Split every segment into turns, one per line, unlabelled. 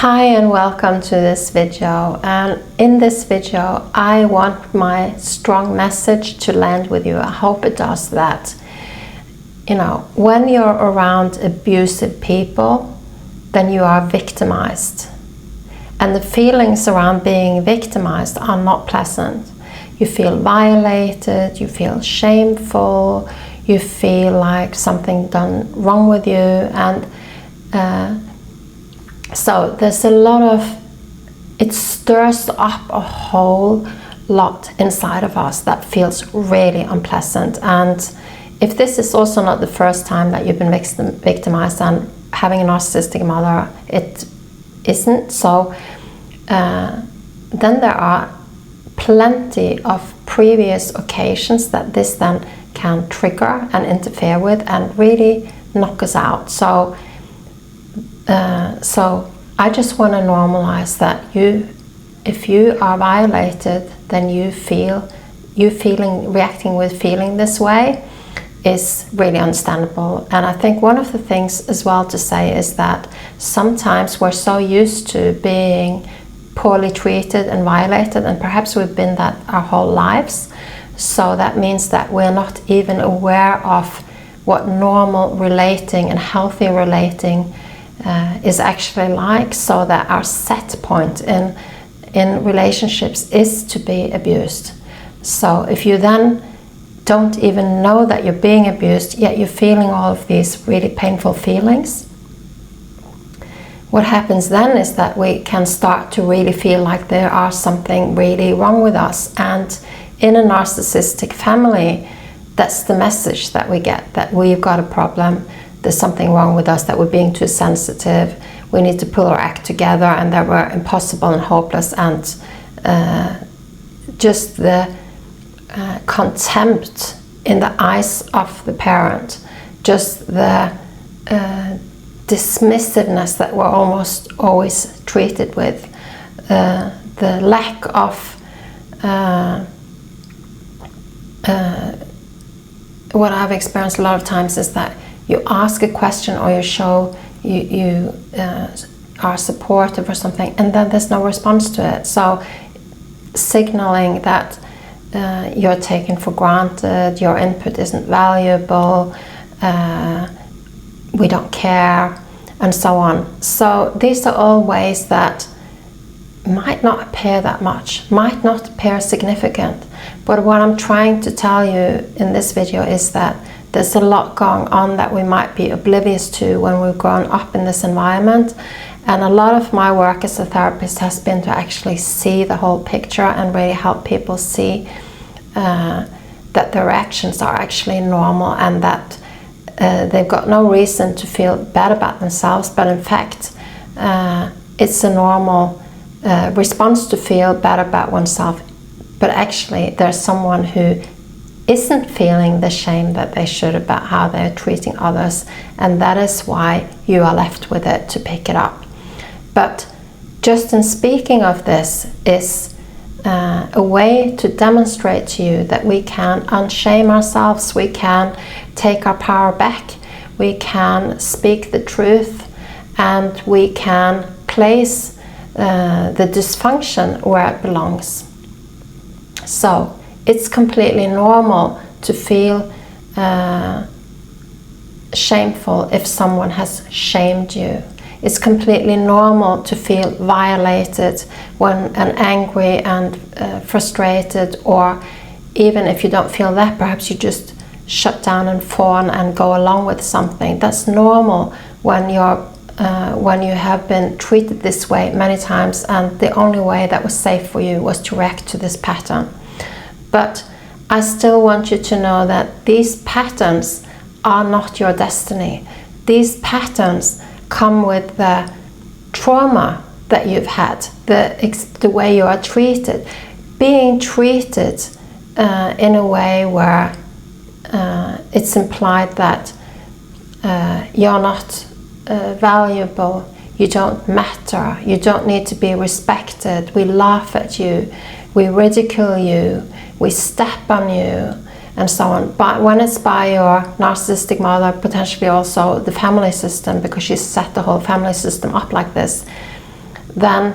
Hi and welcome to this video, and in this video I want my strong message to land with you. I hope it does that. When you're around abusive people, then you are victimized, and the feelings around being victimized are not pleasant. You feel violated, you feel shameful, you feel like something done wrong with you, and so there's a lot of, it stirs up a whole lot inside of us that feels really unpleasant. And if this is also not the first time that you've been victimized, and having a narcissistic mother, it isn't, so then there are plenty of previous occasions that this then can trigger and interfere with and really knock us out. So I just want to normalize that if you are violated, then reacting with feeling this way is really understandable. And I think one of the things as well to say is that sometimes we're so used to being poorly treated and violated, and perhaps we've been that our whole lives. So that means that we're not even aware of what normal relating and healthy relating is actually like, so that our set point in relationships is to be abused. So if you then don't even know that you're being abused, yet you're feeling all of these really painful feelings, what happens then is that we can start to really feel like there are something really wrong with us. And in a narcissistic family, that's the message that we get, that we've got a problem. There's something wrong with us, that we're being too sensitive, we need to pull our act together, and that we're impossible and hopeless, and just the contempt in the eyes of the parent, just the dismissiveness that we're almost always treated with, the lack of what I've experienced a lot of times is that you ask a question or you show you are supportive or something, and then there's no response to it. So signaling that you're taken for granted, your input isn't valuable, we don't care, and so on. So these are all ways that might not appear that much, might not appear significant, but what I'm trying to tell you in this video is that there's a lot going on that we might be oblivious to when we've grown up in this environment. And a lot of my work as a therapist has been to actually see the whole picture and really help people see that their actions are actually normal, and that they've got no reason to feel bad about themselves, but in fact it's a normal response to feel bad about oneself. But actually there's someone who isn't feeling the shame that they should about how they're treating others, and that is why you are left with it to pick it up. But just in speaking of this is a way to demonstrate to you that we can unshame ourselves, we can take our power back, we can speak the truth, and we can place the dysfunction where it belongs. So it's completely normal to feel shameful if someone has shamed you. It's completely normal to feel violated and angry and frustrated, or even if you don't feel that, perhaps you just shut down and fawn and go along with something. That's normal when you have been treated this way many times, and the only way that was safe for you was to react to this pattern. But I still want you to know that these patterns are not your destiny. These patterns come with the trauma that you've had, the way you are treated. Being treated in a way where it's implied that you're not valuable, you don't matter, you don't need to be respected, we laugh at you, we ridicule you, we step on you, and so on. But when it's by your narcissistic mother, potentially also the family system, because she set the whole family system up like this, then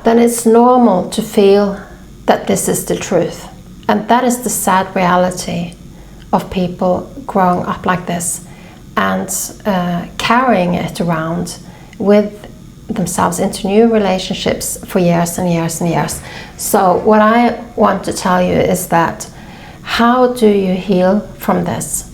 then it's normal to feel that this is the truth. And that is the sad reality of people growing up like this and carrying it around with themselves into new relationships for years and years and years. So what I want to tell you is that, how do you heal from this?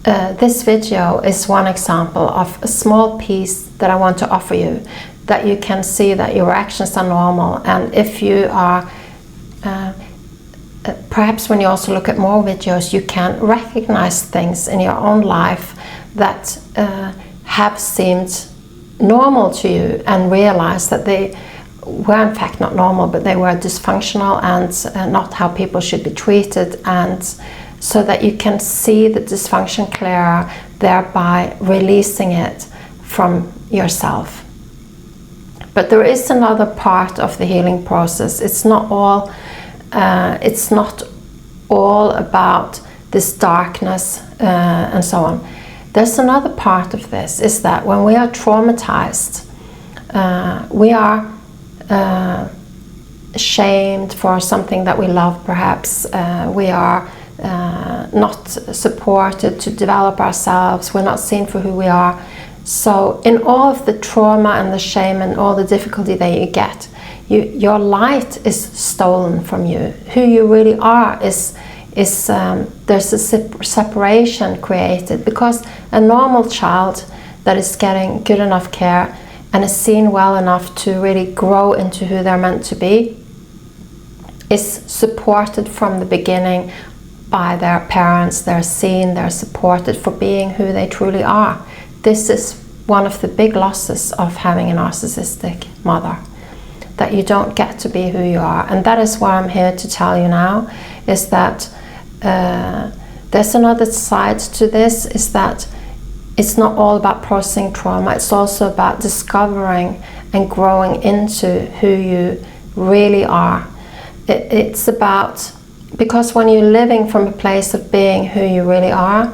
This video is one example of a small piece that I want to offer you, that you can see that your actions are normal. And if you are, perhaps when you also look at more videos, you can recognize things in your own life that have seemed normal to you, and realize that they were in fact not normal, but they were dysfunctional and not how people should be treated, and so that you can see the dysfunction clearer, thereby releasing it from yourself. But there is another part of the healing process. It's not all about this darkness and so on. There's another part of this, is that when we are traumatized, we are shamed for something that we love, perhaps. We are not supported to develop ourselves. We're not seen for who we are. So in all of the trauma and the shame and all the difficulty that you get, your light is stolen from you. Who you really are is there's a separation created, because a normal child that is getting good enough care and is seen well enough to really grow into who they're meant to be is supported from the beginning by their parents. They're seen, they're supported for being who they truly are. This is one of the big losses of having a narcissistic mother, that you don't get to be who you are. And that is what I'm here to tell you now, is that there's another side to this, is that it's not all about processing trauma. It's also about discovering and growing into who you really are. It's about, because when you're living from a place of being who you really are,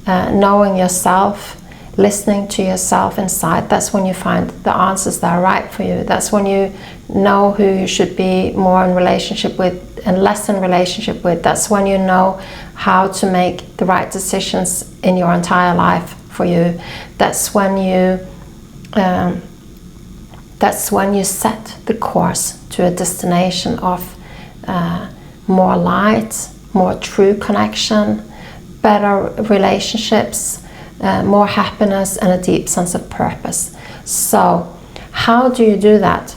knowing yourself, listening to yourself inside, that's when you find the answers that are right for you. That's when you know who you should be more in relationship with and less in relationship with. That's when you know how to make the right decisions in your entire life for you. That's when you set the course to a destination of more light, more true connection, better relationships, more happiness, and a deep sense of purpose. So how do you do that?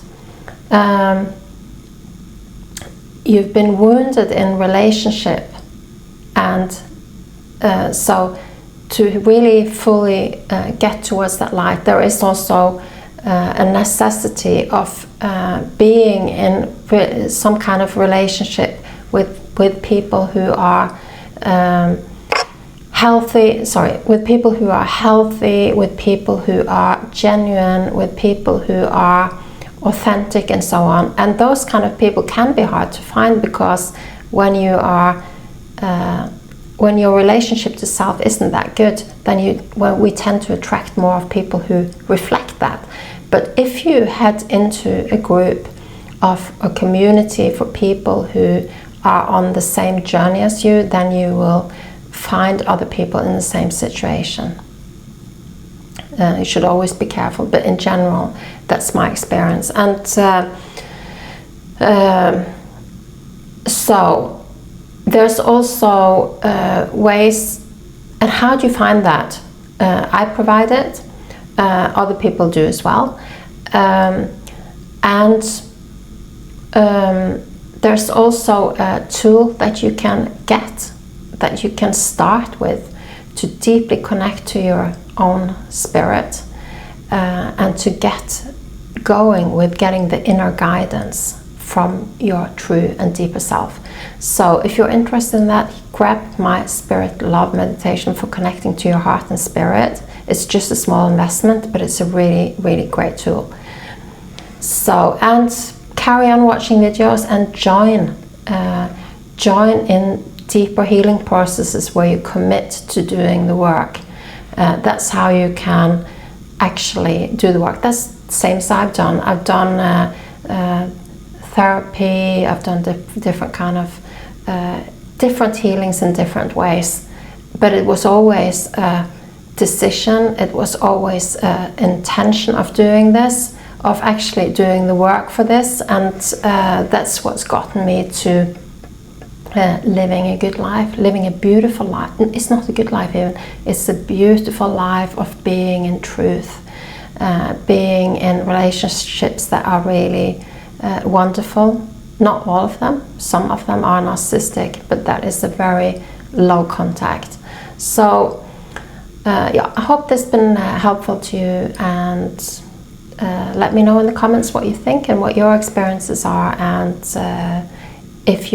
You've been wounded in relationship, and so to really fully get towards that light, there is also a necessity of being in some kind of relationship with people who are healthy, with people who are healthy, with people who are genuine, with people who are authentic, and so on. And those kind of people can be hard to find, because when you are when your relationship to self isn't that good, then we tend to attract more of people who reflect that. But if you head into a group of a community for people who are on the same journey as you, then you will find other people in the same situation. You should always be careful, but in general, that's my experience. And so there's also ways. And how do you find that? I provide it. Other people do as well. There's also a tool that you can get, that you can start with, to deeply connect to your own spirit, and to get going with getting the inner guidance from your true and deeper self. So if you're interested in that, grab my Spirit Love meditation for connecting to your heart and spirit. It's just a small investment, but it's a really, really great tool. So, and carry on watching videos and join in deeper healing processes where you commit to doing the work. That's how you can actually do the work. That's the same as I've done. I've done therapy, I've done different kind of different healings in different ways, but it was always a decision, it was always intention of doing this, of actually doing the work for this, and that's what's gotten me to living a good life, living a beautiful life. It's not a good life even, it's a beautiful life of being in truth, being in relationships that are really wonderful. Not all of them, some of them are narcissistic, but that is a very low contact. So yeah, I hope this has been helpful to you, and let me know in the comments what you think and what your experiences are, and if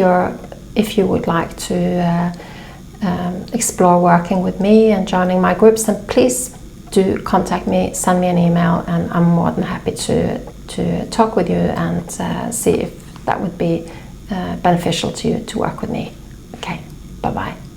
you would like to explore working with me and joining my groups, then please do contact me, send me an email, and I'm more than happy to talk with you and see if that would be beneficial to you to work with me. Okay, bye-bye.